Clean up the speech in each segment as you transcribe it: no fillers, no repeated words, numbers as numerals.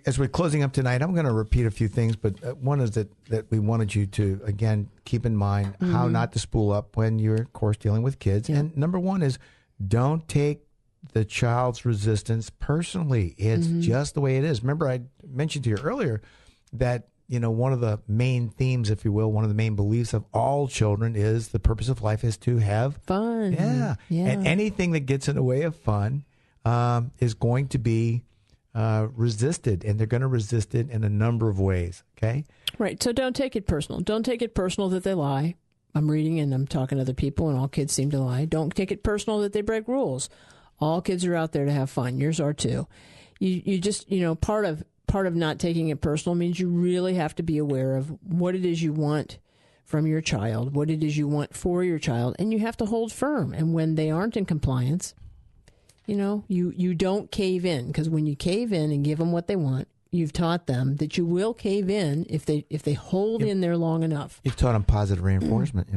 As we're closing up tonight, I'm going to repeat a few things, but one is that we wanted you to, again, keep in mind how not to spool up when you're, of course, dealing with kids. Yeah. And number one is don't take the child's resistance personally. It's just the way it is. Remember, I mentioned to you earlier that, one of the main themes, if you will, one of the main beliefs of all children is the purpose of life is to have fun. Yeah. And anything that gets in the way of fun is going to be resisted, and they're going to resist it in a number of ways. Okay. Right. So don't take it personal. Don't take it personal that they lie. I'm reading and I'm talking to other people, and all kids seem to lie. Don't take it personal that they break rules. All kids are out there to have fun. Yours are too. You just, part of not taking it personal means you really have to be aware of what it is you want from your child, what it is you want for your child, and you have to hold firm. And when they aren't in compliance, you don't cave in, because when you cave in and give them what they want, you've taught them that you will cave in if they hold in there long enough. You've taught them positive reinforcement,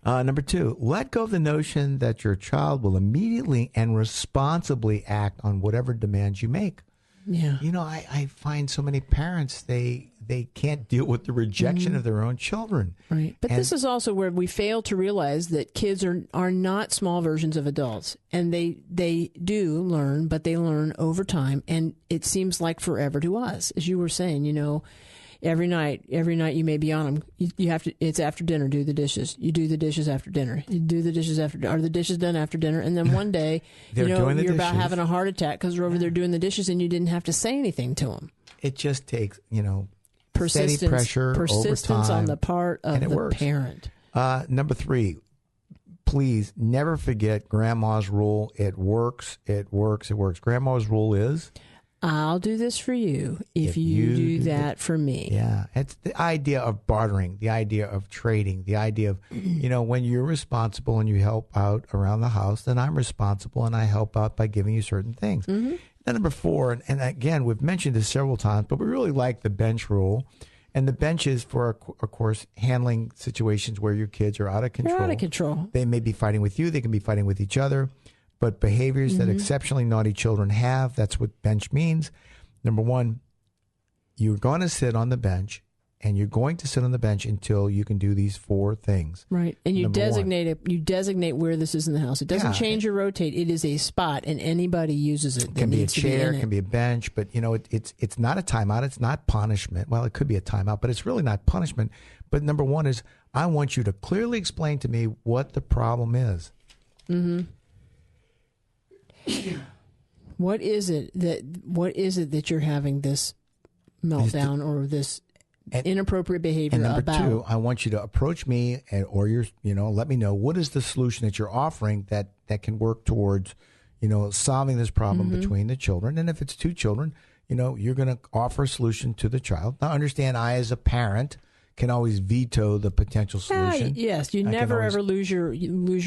Number two, let go of the notion that your child will immediately and responsibly act on whatever demands you make. Yeah. I find so many parents, they can't deal with the rejection of their own children. Right. But this is also where we fail to realize that kids are not small versions of adults. And they do learn, but they learn over time. And it seems like forever to us. As you were saying, every night you may be on them. You have to. It's after dinner. Do the dishes. You do the dishes after dinner. You do the dishes after. Are the dishes done after dinner? And then one day, you're about having a heart attack because they're over there doing the dishes, and you didn't have to say anything to them. It just takes persistence, steady pressure, persistence over time, on the part of the parent. Number three, please never forget Grandma's rule. It works. It works. It works. Grandma's rule is, I'll do this for you if you do that for me. Yeah. It's the idea of bartering, the idea of trading, the idea of, when you're responsible and you help out around the house, then I'm responsible and I help out by giving you certain things. Then number four, and again, we've mentioned this several times, but we really like the bench rule. And the bench is for, of course, handling situations where your kids are out of control. They're out of control. They may be fighting with you. They can be fighting with each other. But behaviors that exceptionally naughty children have, that's what bench means. Number one, you're going to sit on the bench, and you're going to sit on the bench until you can do these four things. Right. And you designate it. You designate where this is in the house. It doesn't change or rotate. It is a spot, and anybody uses it. It can be a chair, it can be a bench, but it's not a timeout. It's not punishment. Well, it could be a timeout, but it's really not punishment. But number one is, I want you to clearly explain to me what the problem is. What is it that you're having this meltdown or this inappropriate behavior about? And number two, I want you to approach me or let me know what is the solution that you're offering that can work towards, solving this problem between the children. And if it's two children, you're going to offer a solution to the child. Now, understand, I as a parent can always veto the potential solution. Yes, you never ever lose your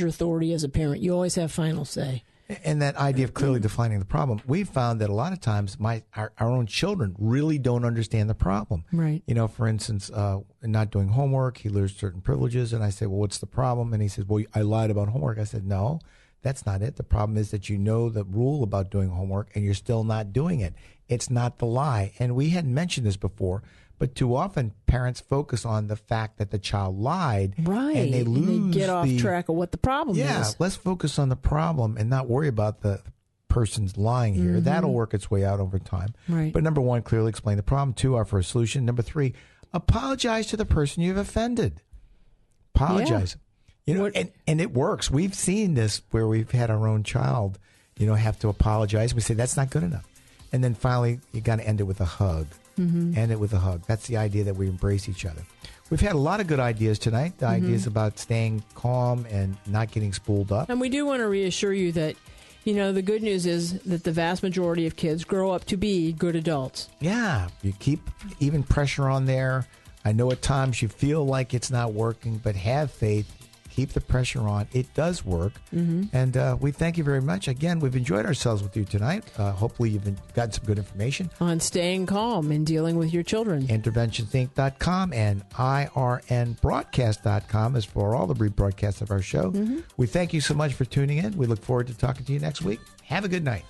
authority as a parent. You always have final say. And that idea of clearly defining the problem, we've found that a lot of times our own children really don't understand the problem. Right. For instance, not doing homework, he loses certain privileges, and I say, well, what's the problem? And he says, well, I lied about homework. I said, no, that's not it. The problem is that you know the rule about doing homework, and you're still not doing it. It's not the lie. And we hadn't mentioned this before, but too often parents focus on the fact that the child lied. Right. And they lose and they get off track of what the problem is. Yeah, let's focus on the problem and not worry about the person's lying here. That'll work its way out over time. Right. But number one, clearly explain the problem. Two, offer a solution. Number three, apologize to the person you've offended. Apologize. Yeah. And it works. We've seen this where we've had our own child, have to apologize. We say, that's not good enough. And then finally, you got to end it with a hug. End it with a hug. That's the idea that we embrace each other. We've had a lot of good ideas tonight. The ideas about staying calm and not getting spooled up. And we do want to reassure you that, the good news is that the vast majority of kids grow up to be good adults. Yeah. You keep even pressure on there. I know at times you feel like it's not working, but have faith. Keep the pressure on. It does work. And we thank you very much. Again, we've enjoyed ourselves with you tonight. Hopefully you've gotten some good information. On staying calm and dealing with your children. InterventionThink.com and IRNBroadcast.com is for all the rebroadcasts of our show. We thank you so much for tuning in. We look forward to talking to you next week. Have a good night.